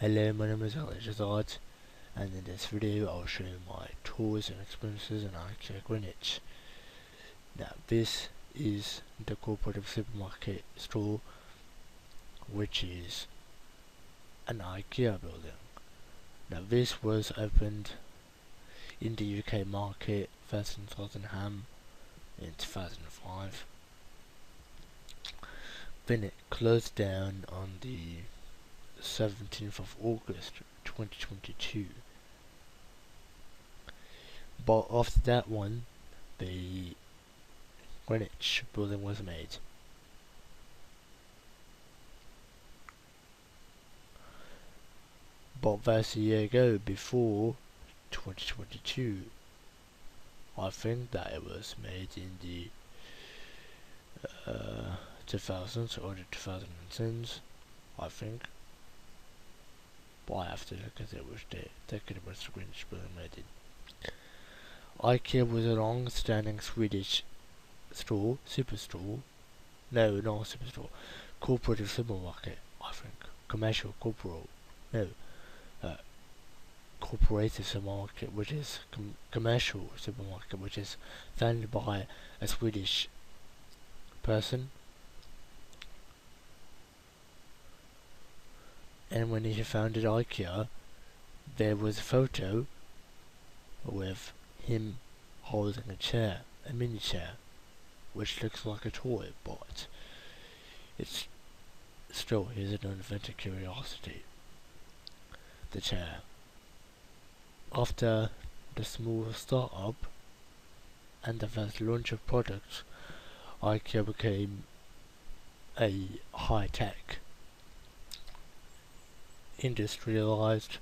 Hello, my name is Alex, and in this video I'll show you my tours and experiences in IKEA Greenwich. Now this is the cooperative supermarket store, which is an IKEA building. Now this was opened in the UK market first in Tottenham in 2005. Then it closed down on the 17th of August 2022. But after that one, the Greenwich building was made. But that's a year ago, before 2022. I think that it was made in the 2000s or the 2010s, I think. But I have to look at it which decade was the Greenwich building made in. IKEA was a long-standing Swedish store, superstore. No, not superstore. Cooperative supermarket, I think. Commercial, corporal. No. Cooperative supermarket, which is commercial supermarket, which is founded by a Swedish person. And when he founded IKEA, there was a photo with him holding a chair, a mini chair, which looks like a toy, but it's still is an inventive curiosity. The chair. After the small start-up and the first launch of products, IKEA became a high-tech, industrialized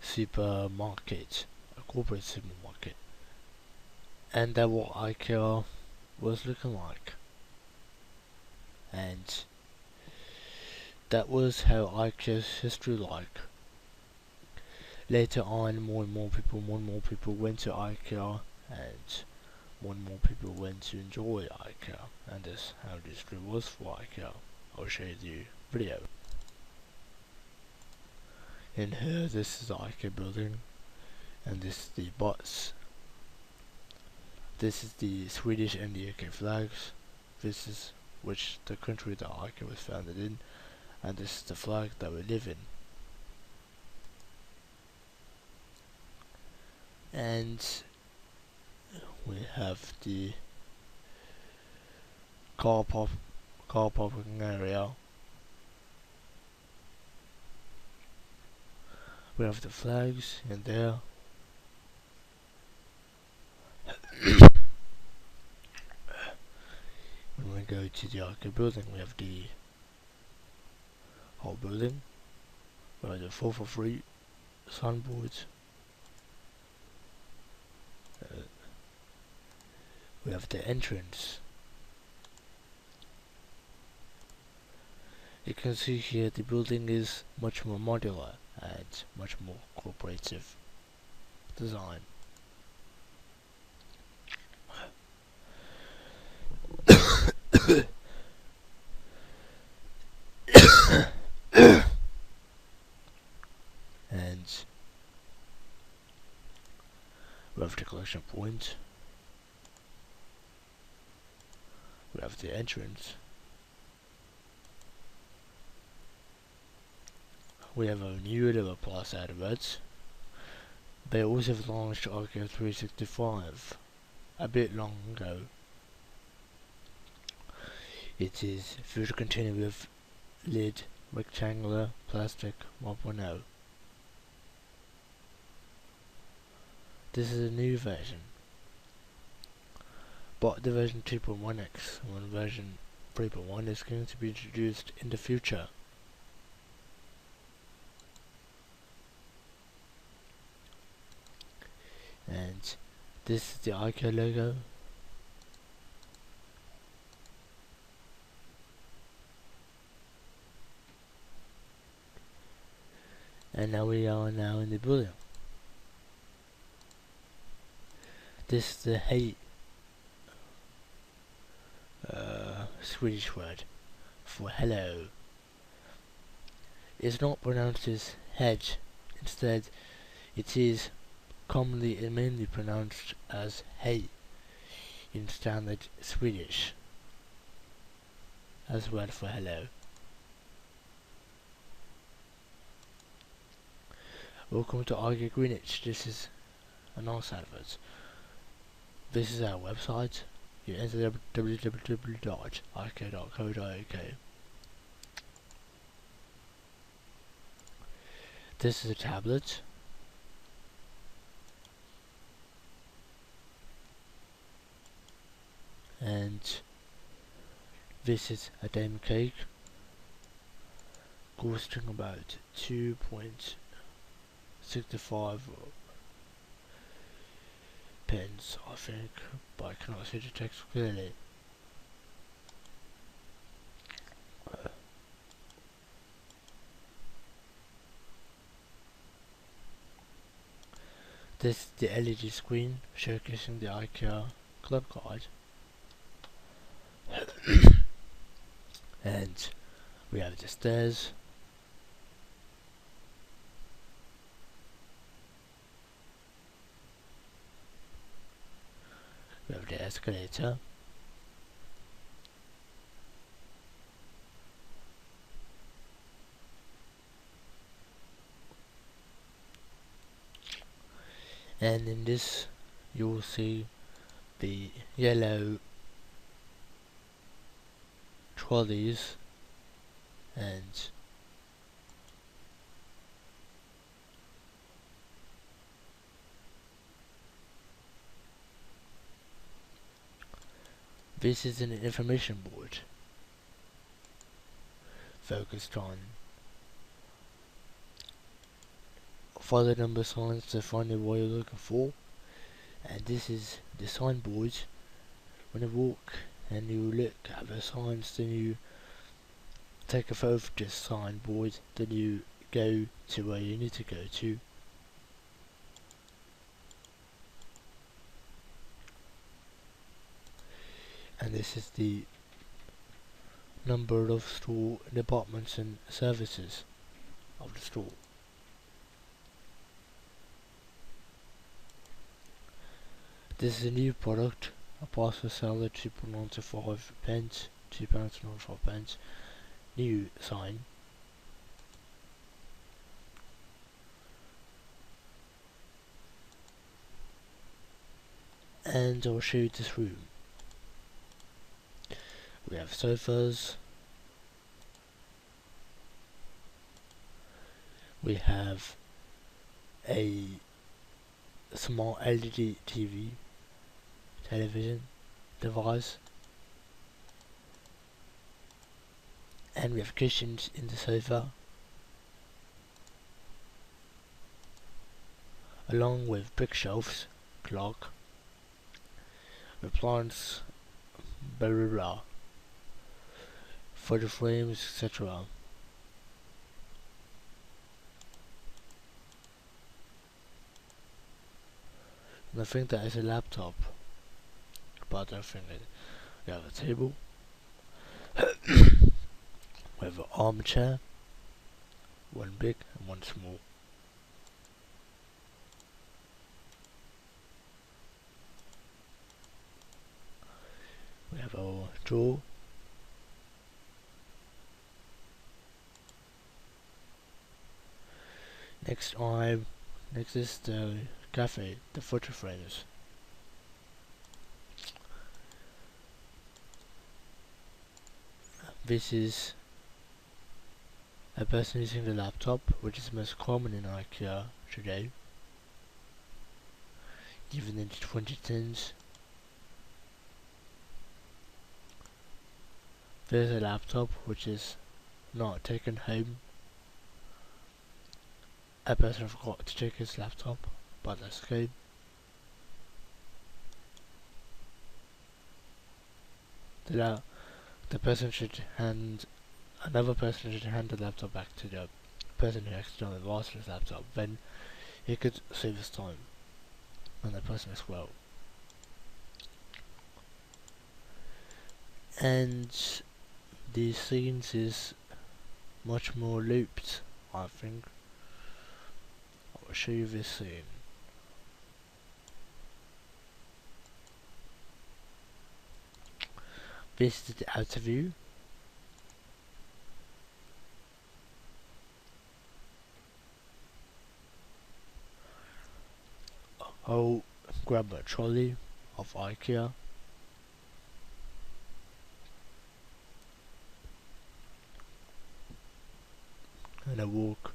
supermarket, a corporate supermarket, and that's what IKEA was looking like, and that was how IKEA's history like. Later on, more and more people went to IKEA, and more and more people went to enjoy IKEA, and that's how the history was for IKEA. I'll show you the video. In here, this is the IKEA building, and this is the bus. This is the Swedish and the UK flags. This is which the country that IKEA was founded in, and this is the flag that we live in. And we have the car parking area. We have the flags in there. When we go to the IKEA building, we have the whole building. We have the 4 for free signboards. We have the entrance. You can see here the building is much more modular and much more cooperative design. And we have the collection point. We have the entrance. We have a new little plus adverts. They also have launched IKEA 365 a bit long ago. It is food container with lid, rectangular, plastic 1.0. This is a new version, but the version 2.1x and version 3.1 is going to be introduced in the future. And this is the IKEA logo. And now we are in the building. This is the hate Swedish word for hello. is not pronounced as hedge. Instead, it is commonly and mainly pronounced as hey in standard Swedish, as word for hello. Welcome to IKEA Greenwich. This is a nice advert. This is our website. You enter www.ikea.co.uk. This is a tablet. And this is a dame cake costing about 2.65 pence, I think, but I cannot see the text clearly. This is the LED screen showcasing the IKEA club card. And we have the stairs. We have the escalator. And in this you will see the yellow trolleys and this is an information board focused on follow number signs to find what you're looking for, and this is the signboard. When you walk and you look at the signs, then you take a photo of this signboard, then you go to where you need to go to. And this is the number of store departments and services of the store. This is a new product, a parcel seller, 2.95 pence, £2.95, new sign. And I'll show you this room. We have sofas. We have a small LED television device, and we have cushions in the sofa, along with bookshelves, clock, with plants, blah blah blah, photo frames, etc. And I think that is a laptop, but I don't think it. We have a table. We have an armchair, one big and one small. We have our drawer. Next is the cafe, the photo frames. This is a person using the laptop, which is most common in IKEA today, even in the 2010s. There's a laptop which is not taken home. A person forgot to take his laptop, but that's okay. The person should hand Another person should hand the laptop back to the person who accidentally lost his laptop. Then he could save his time, and the person as well. And the scenes is much more looped I think. I'll show you this soon. This is the outer view. I'll grab a trolley of IKEA. And I walk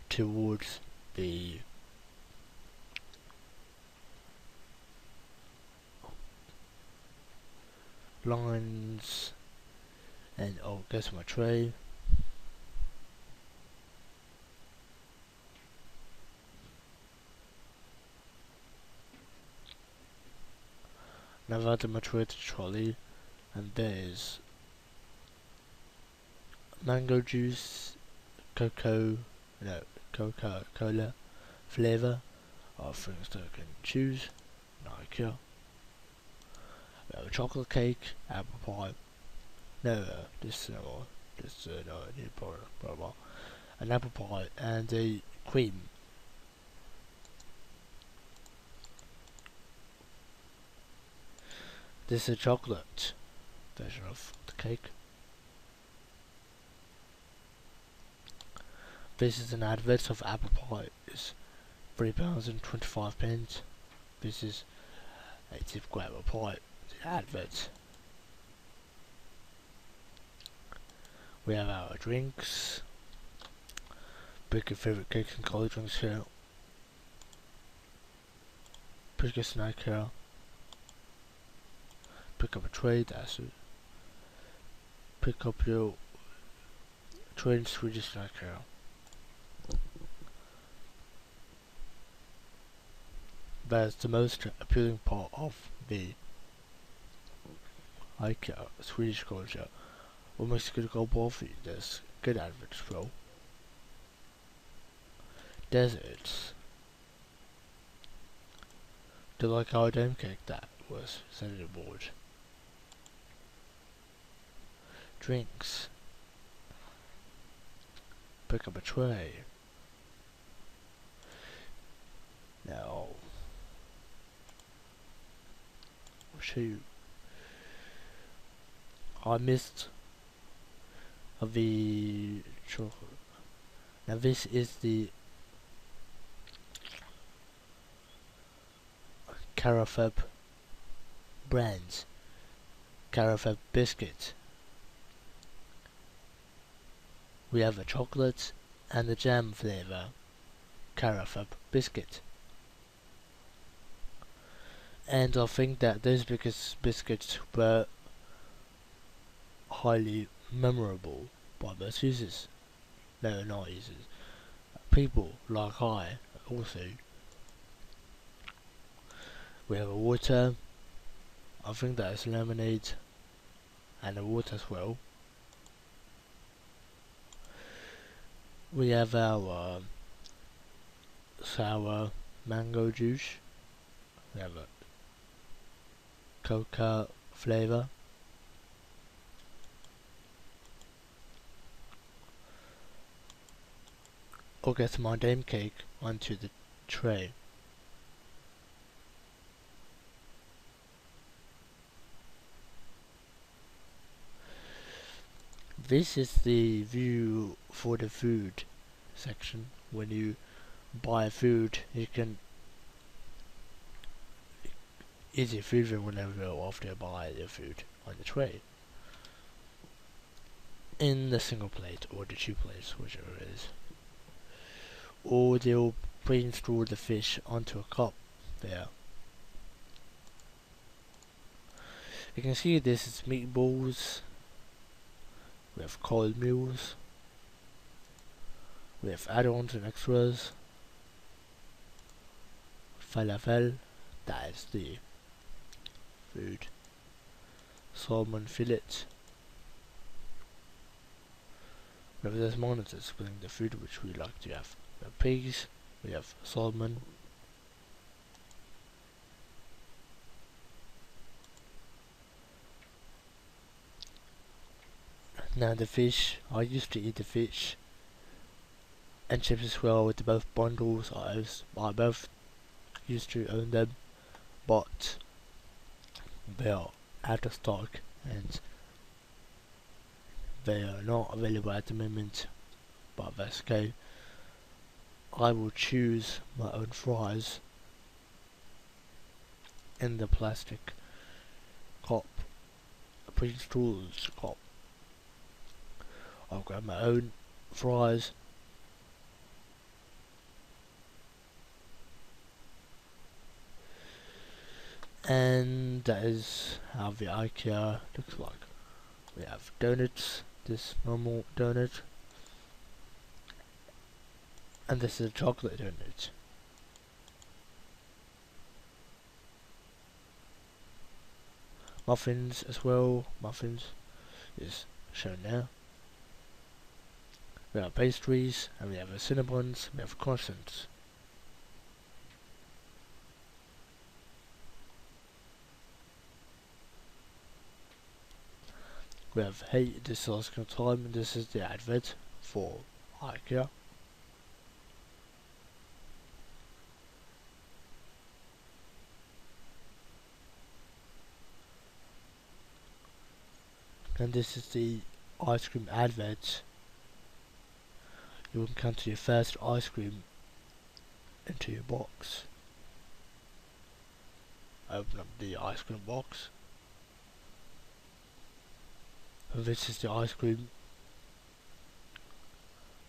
towards the lines, and I'll get my tray. And I've added my tray to the trolley, and there's mango juice, Coca-Cola flavour of things that I can choose. IKEA. We have a chocolate cake, apple pie. No, I need blah. An apple pie and a cream. This is a chocolate version of the cake. This is an advert of apple pie. It's £3.25. This is a typical apple pie. The advert. We have our drinks. Pick your favourite cakes and cold drinks here. Pick a snack here. Pick up a tray, that's it. Pick up your tray and Swedish snack here. That's the most appealing part of the IKEA Swedish culture. What makes it good go coffee? There's good adverts as well. Desserts. Do you like our dome cake that was sent on board? Drinks. Pick up a tray. Now, I'll show you. I missed the chocolate. Now this is the Carafab brand. Carafab biscuit. We have a chocolate and a jam flavour Carafab biscuit. And I think that those biscuits were highly memorable by most users. No, not users. People like I also. We have a water. I think that is lemonade and a water as well. We have our sour mango juice. We have a coca flavour. I'll get my dame cake onto the tray. This is the view for the food section. When you buy food, you can eat your food whenever after you buy the food on the tray. In the single plate or the two plates, whichever it is. Or they'll pre-install the fish onto a cup there. You can see this is meatballs. We have cold meals. We have add-ons and extras. Falafel, that is the food. Salmon fillet. We have those monitors putting the food which we like to have. We have pigs, we have salmon. Now the fish, I used to eat the fish and chips as well with the both bundles. I both used to own them, but they are out of stock and they are not available at the moment. But that's okay. I will choose my own fries in the plastic cup, a pre-installed cup. I'll grab my own fries and that is how the IKEA looks like. We have donuts, this normal donut, and this is a chocolate donut. Muffins as well, muffins is shown now. We have pastries, and we have cinnamons, we have croissants. We have hey, this is Oscar time, and this is the advert for IKEA. And this is the ice cream advert. You will encounter your first ice cream into your box. Open up the ice cream box. And this is the ice cream.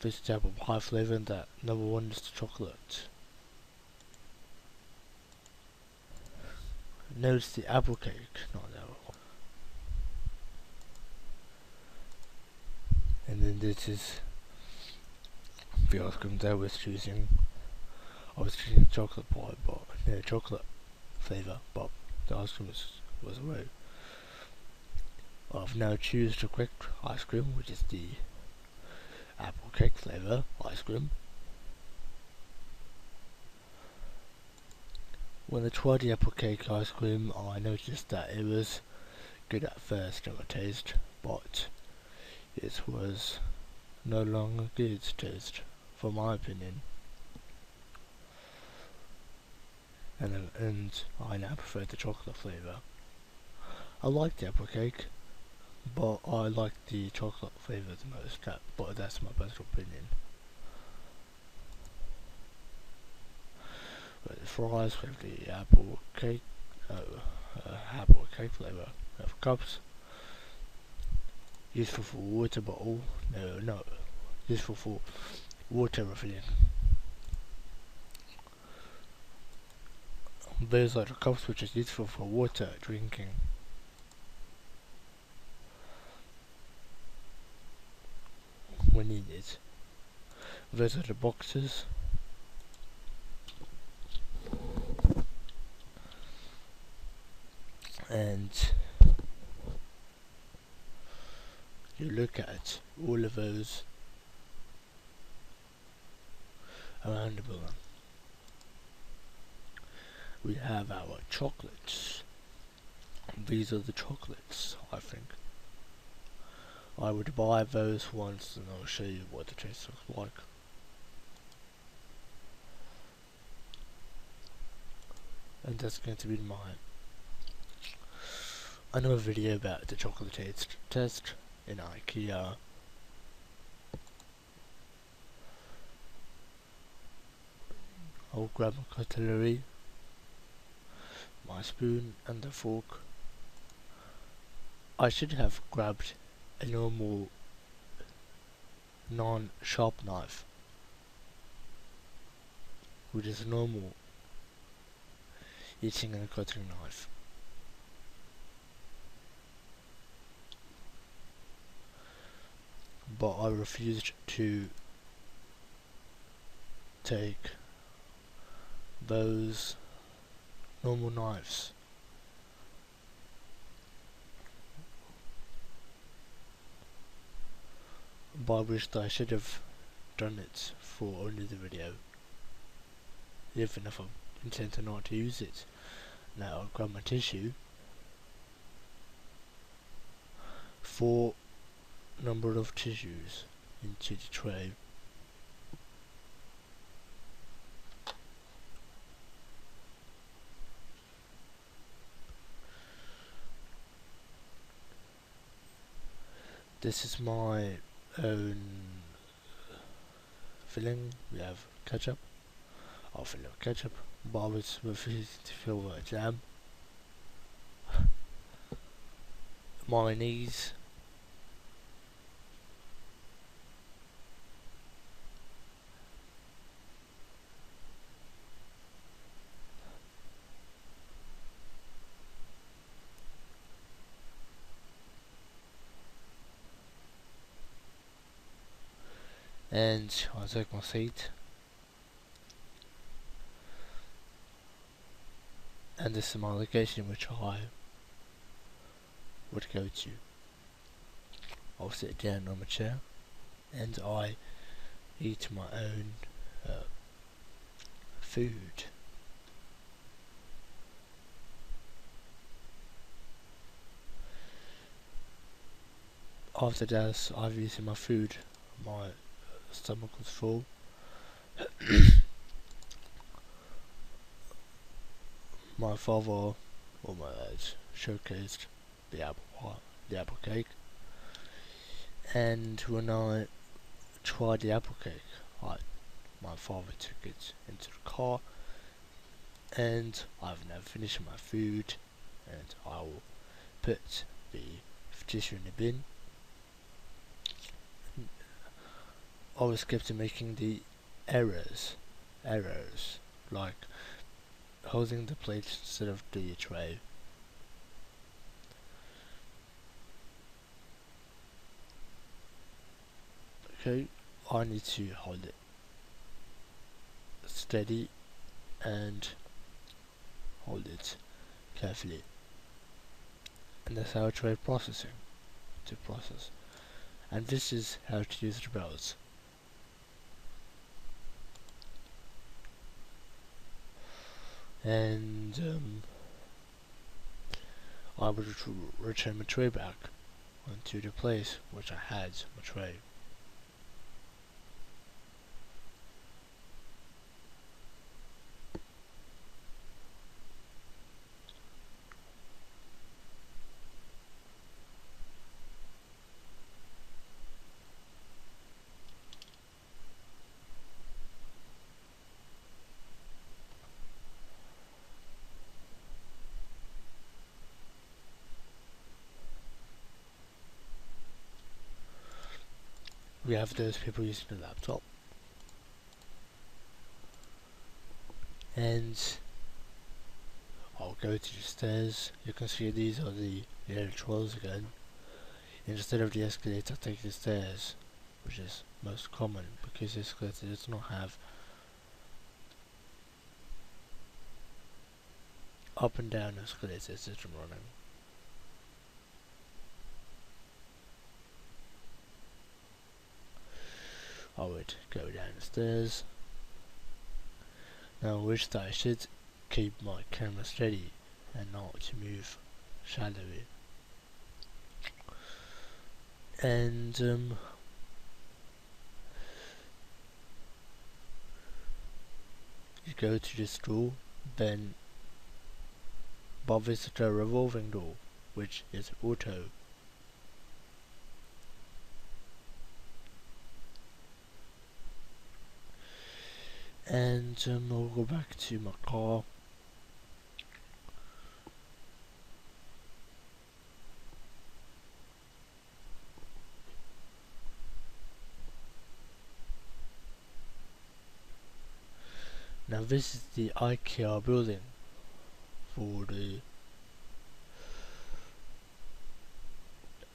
This is apple pie flavour, and that number one is the chocolate. Notice the apple cake, not the apple. And then this is the ice cream that I was choosing. I was choosing chocolate pie, but no chocolate flavour, but the ice cream was away. I've now choose the correct ice cream, which is the apple cake flavour ice cream. When I tried the apple cake ice cream, I noticed that it was good at first in my taste, but it was no longer good taste, for my opinion. And I now prefer the chocolate flavour. I like the apple cake, but I like the chocolate flavour the most, but that's my personal opinion. With the fries, with the apple cake flavour. We have cups, useful for water bottle, no, useful for water refilling. Those are the cups which is useful for water drinking. When needed. Those are the boxes. And you look at all of those around the building. We have our chocolates. These are the chocolates, I think. I would buy those once and I'll show you what the taste looks like. And that's going to be another video about the chocolate taste test in IKEA. I'll grab my cutlery, my spoon and a fork. I should have grabbed a normal non-sharp knife, which is a normal eating and cutting knife. But I refused to take those normal knives. But I wished I should have done it for only the video, even if I intend not to use it. Now I'll grab my tissue, 4 number of tissues into the tray. This is my own filling. We have ketchup. I'll fill it with ketchup. Bob is refusing to fill with jam. Mayonnaise. And I'll take my seat. And this is my location which I would go to. I'll sit down on my chair and I eat my own food. After that, I've eaten my food. My stomach was full. My father, or my dad, showcased the apple cake. And when I tried the apple cake, my father took it into the car, and I've now finished my food, and I will put the tissue in the bin. I was kept making the errors, like holding the plate instead of the tray. Okay, I need to hold it steady and hold it carefully, and that's how tray processing to process. And this is how to use the bells. And I would return my tray back onto the place which I had my tray. We have those people using the laptop, and I'll go to the stairs. You can see these are the trolls again. Instead of the escalator, I take the stairs, which is most common because the escalator does not have up and down escalators system running. I would go down the stairs. Now I wish that I should keep my camera steady and not to move shadowy. And you go to this door, then visit the revolving door, which is auto. And I'll go back to my car. Now this is the IKEA building for the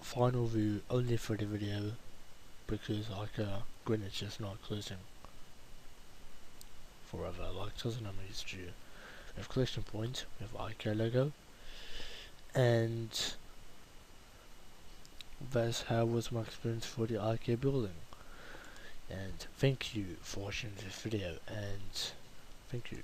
final view only for the video, because IKEA Greenwich is not closing forever like Tottenham used to. We have collection point, we have IKEA logo, and that's how was my experience for the IKEA building. And thank you for watching this video, and thank you.